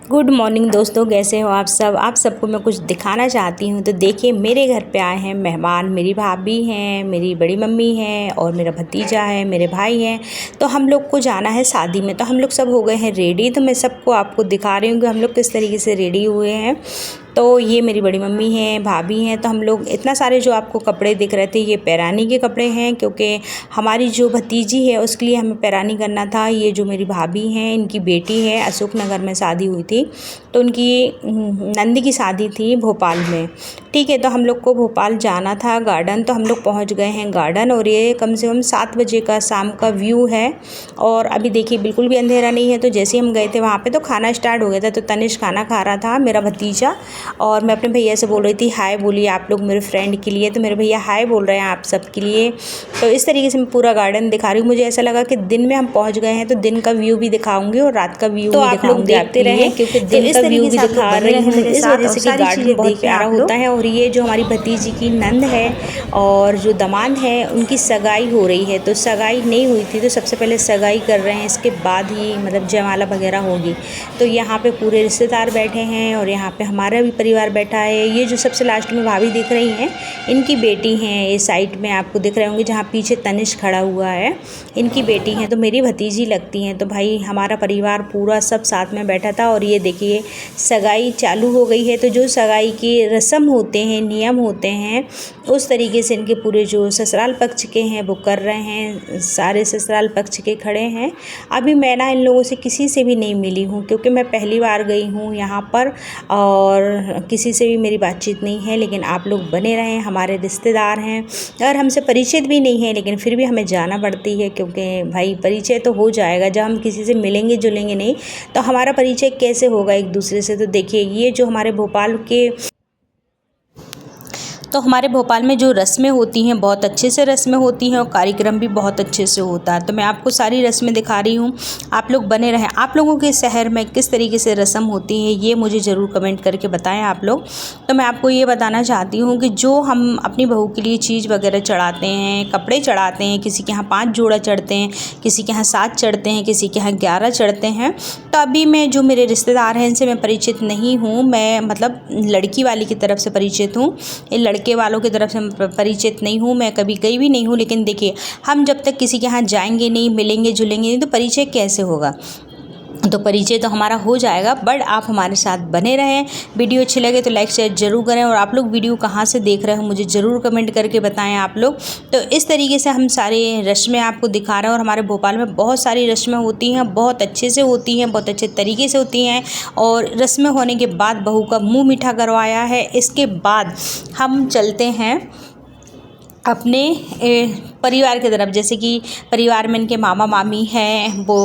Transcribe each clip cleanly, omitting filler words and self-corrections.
Good morning दोस्तों, कैसे हो आप सब। आप सबको मैं कुछ दिखाना चाहती हूँ। तो देखिए, मेरे घर पे आए हैं मेहमान। मेरी भाभी हैं, मेरी बड़ी मम्मी हैं और मेरा भतीजा है, मेरे भाई हैं। तो हम लोग को जाना है शादी में। तो हम लोग सब हो गए हैं रेडी। तो मैं सबको आपको दिखा रही हूँ कि हम लोग किस तरीके से रेडी हुए हैं। तो ये मेरी बड़ी मम्मी हैं, भाभी हैं। तो हम लोग इतना सारे जो आपको कपड़े दिख रहे थे, ये पैरानी के कपड़े हैं, क्योंकि हमारी जो भतीजी है उसके लिए हमें पैरानी करना था। ये जो मेरी भाभी हैं, इनकी बेटी है, अशोक नगर में शादी हुई थी। तो उनकी नंदी की शादी थी भोपाल में। ठीक है, तो हम लोग को भोपाल जाना था गार्डन। तो हम लोग पहुंच गए हैं गार्डन और ये कम से कम 7 बजे का शाम का व्यू है। और अभी देखिए बिल्कुल भी अंधेरा नहीं है। तो जैसे हम गए थे वहाँ पे तो खाना स्टार्ट हो गया था। तो तनिष्क खाना खा रहा था, मेरा भतीजा। और मैं अपने भैया से बोल रही थी, हाय बोलिए आप लोग मेरे फ्रेंड के लिए। तो मेरे भैया हाय बोल रहे हैं आप सब के लिए। तो इस तरीके से मैं पूरा गार्डन दिखा रही हूँ। मुझे ऐसा लगा कि दिन में हम पहुँच गए हैं तो दिन का व्यू भी दिखाऊंगी और रात का व्यू भी दिखाऊंगी। देखते रहे क्योंकि दिन का व्यू भी दिखा रही हूँ इस वजह से कि गार्डन बहुत प्यारा होता है। और ये जो हमारी भतीजी की नंद है और जो दामाद है, उनकी सगाई हो रही है। तो सगाई नहीं हुई थी, तो सबसे पहले सगाई कर रहे हैं, इसके बाद ही मतलब जयमाला वगैरह होगी। तो यहाँ पे पूरे रिश्तेदार बैठे हैं और यहाँ पे हमारा भी परिवार बैठा है। ये जो सबसे लास्ट में भाभी दिख रही हैं, इनकी बेटी हैं। ये साइड में आपको दिख रहे होंगे जहाँ पीछे तनिष्क खड़ा हुआ है, इनकी बेटी हैं। तो मेरी भतीजी लगती हैं। तो भाई हमारा परिवार पूरा सब साथ में बैठा था। और ये देखिए सगाई चालू हो गई है। तो जो सगाई की रस्म होते हैं, नियम होते हैं, उस तरीके से इनके पूरे जो ससुराल पक्ष के हैं वो कर रहे हैं। सारे ससुराल पक्ष के खड़े हैं। अभी मैं ना इन लोगों से किसी से भी नहीं मिली हूँ, क्योंकि मैं पहली बार गई हूँ यहाँ पर और किसी से भी मेरी बातचीत नहीं है। लेकिन आप लोग बने रहें, हमारे रिश्तेदार हैं और हमसे परिचित भी नहीं है, लेकिन फिर भी हमें जाना पड़ती है, क्योंकि भाई परिचय तो हो जाएगा। जब हम किसी से मिलेंगे जुलेंगे नहीं तो हमारा परिचय कैसे होगा एक दूसरे से। तो देखिए ये जो हमारे हमारे भोपाल में जो रस्में होती हैं बहुत अच्छे से रस्में होती हैं और कार्यक्रम भी बहुत अच्छे से होता है। तो मैं आपको सारी रस्में दिखा रही हूँ, आप लोग बने रहें। आप लोगों के शहर में किस तरीके से रस्म होती है ये मुझे ज़रूर कमेंट करके बताएं आप लोग। तो मैं आपको ये बताना चाहती हूँ कि जो हम अपनी बहू के लिए चीज़ वगैरह चढ़ाते हैं, कपड़े चढ़ाते हैं, किसी के यहाँ 5 जोड़ा चढ़ते हैं, किसी के यहाँ 7 चढ़ते हैं, किसी के यहाँ 11 चढ़ते हैं। तो अभी मैं जो मेरे रिश्तेदार हैं इनसे मैं परिचित नहीं हूँ। मैं मतलब लड़की वाली की तरफ से परिचित हूँ, लड़के वालों की तरफ से परिचित नहीं हूँ। मैं कभी गई भी नहीं हूँ। लेकिन देखिए हम जब तक किसी के यहाँ जाएंगे नहीं, मिलेंगे जुलेंगे नहीं, तो परिचय कैसे होगा। तो परिचय तो हमारा हो जाएगा, बट आप हमारे साथ बने रहें। वीडियो अच्छी लगे तो लाइक शेयर ज़रूर करें। और आप लोग वीडियो कहाँ से देख रहे हो मुझे ज़रूर कमेंट करके बताएं आप लोग। तो इस तरीके से हम सारे रस्में आपको दिखा रहे हैं। और हमारे भोपाल में बहुत सारी रस्में होती हैं, बहुत अच्छे से होती हैं, बहुत अच्छे तरीके से होती हैं। और रस्में होने के बाद बहू का मुँह मीठा करवाया है। इसके बाद हम चलते हैं अपने परिवार की तरफ। जैसे कि परिवार में इनके मामा मामी हैं, वो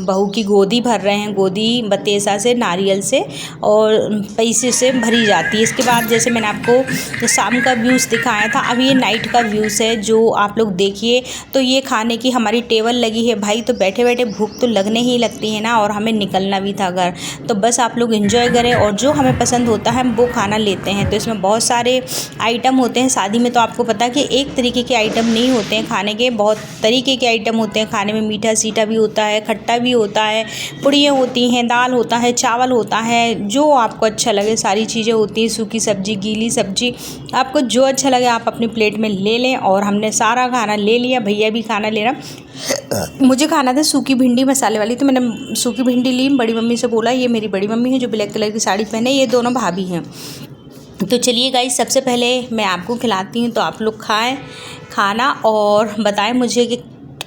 बहू की गोदी भर रहे हैं। गोदी बतेसा से, नारियल से और पैसे से भरी जाती है। इसके बाद जैसे मैंने आपको शाम का व्यूज़ दिखाया था, अब ये नाइट का व्यूज़ है जो आप लोग देखिए। तो ये खाने की हमारी टेबल लगी है भाई। तो बैठे बैठे भूख तो लगने ही लगती है ना, और हमें निकलना भी था घर। तो बस आप लोग एंजॉय करें और जो हमें पसंद होता है हम वो खाना लेते हैं। तो इसमें बहुत सारे आइटम होते हैं। शादी में तो आपको पता है कि एक तरीके के आइटम नहीं होते हैं खाने के, बहुत तरीके के आइटम होते हैं खाने में। मीठा सीठा भी होता है, खट्टा भी होता है, पुड़ियाँ होती हैं, दाल होता है, चावल होता है, जो आपको अच्छा लगे सारी चीज़ें होती हैं। सूखी सब्जी, गीली सब्जी, आपको जो अच्छा लगे आप अपनी प्लेट में ले लें। और हमने सारा खाना ले लिया, भैया भी खाना ले रहा। मुझे खाना था सूखी भिंडी मसाले वाली, तो मैंने सूखी भिंडी ली। बड़ी मम्मी से बोला, ये मेरी बड़ी मम्मी है जो ब्लैक कलर की साड़ी पहने, ये दोनों भाभी हैं। तो चलिए गाइस, सबसे पहले मैं आपको खिलाती हूँ, तो आप लोग खाएं खाना और बताएं मुझे कि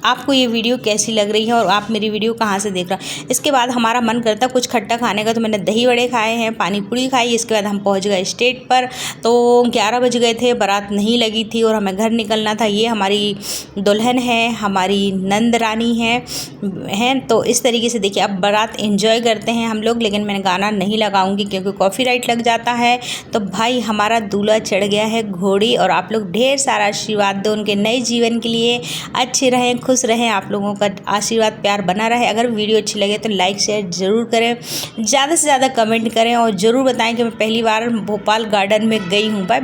आपको ये वीडियो कैसी लग रही है और आप मेरी वीडियो कहाँ से देख रहे हैं। इसके बाद हमारा मन करता कुछ खट्टा खाने का, तो मैंने दही वड़े खाए हैं, पानी पूरी खाई। इसके बाद हम पहुँच गए स्टेज पर। तो 11 बज गए थे, बारात नहीं लगी थी और हमें घर निकलना था। ये हमारी दुल्हन है, हमारी नंद रानी हैं। तो इस तरीके से देखिए अब बारात एंजॉय करते हैं हम लोग। लेकिन मैं गाना नहीं लगाऊंगी क्योंकि कॉपीराइट लग जाता है। तो भाई हमारा दूल्हा चढ़ गया है घोड़ी। और आप लोग ढेर सारा आशीर्वाद दो उनके नए जीवन के लिए। अच्छे रहें, खुश रहें, आप लोगों का आशीर्वाद प्यार बना रहे। अगर वीडियो अच्छी लगे तो लाइक शेयर ज़रूर करें, ज़्यादा से ज़्यादा कमेंट करें और ज़रूर बताएं कि मैं पहली बार भोपाल गार्डन में गई हूँ। बाय।